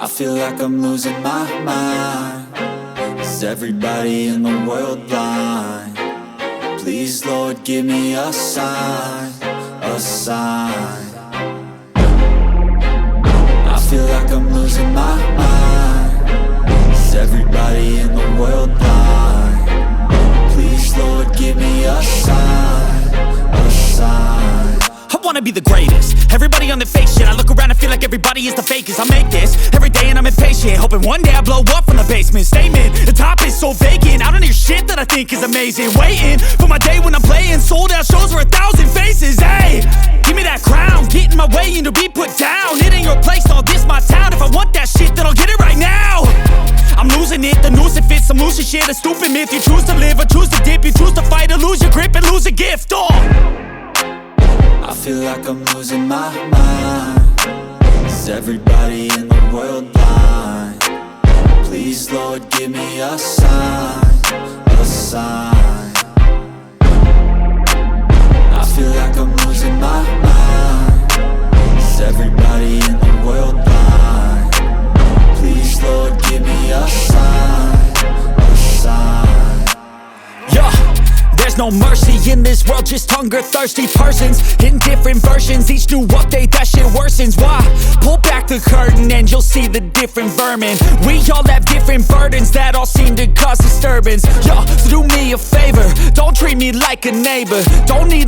I feel like I'm losing my mind. Is everybody in the world blind? Please, Lord, give me a sign, a sign. I feel like I'm losing my mind. Is everybody in the world blind? Please, Lord, give me a sign, a sign. I wanna be the greatest. Everybody on the fake shit. I look around and feel like everybody is the fakest. I make this every day and I'm impatient, hoping one day I blow up from the basement. Statement, the top is so vacant. I don't hear shit that I think is amazing. Waiting for my day when I'm playing sold out shows for 1,000 faces. Hey, give me that crown, get in my way and to be put down. It ain't your place, all this my town. If I want that shit, then I'll get it right now. I'm losing it, the noose it fits. I'm losing shit, a stupid myth. You choose to live or choose to dip. You choose to fight or lose your grip and lose a gift. I feel like I'm losing my mind. Is everybody in the world blind? Please, Lord, give me a sign, a sign. I feel like I'm losing my mind. Is everybody in the world blind? Please, Lord, give me a sign, a sign. Yeah. There's no mercy in this world, just hunger-thirsty persons in different versions. Each new update, that shit worsens. Why? Pull back the curtain and you'll see the different vermin. We all have different burdens that all seem to cause disturbance. Yo, so do me a favor, don't treat me like a neighbor. Don't need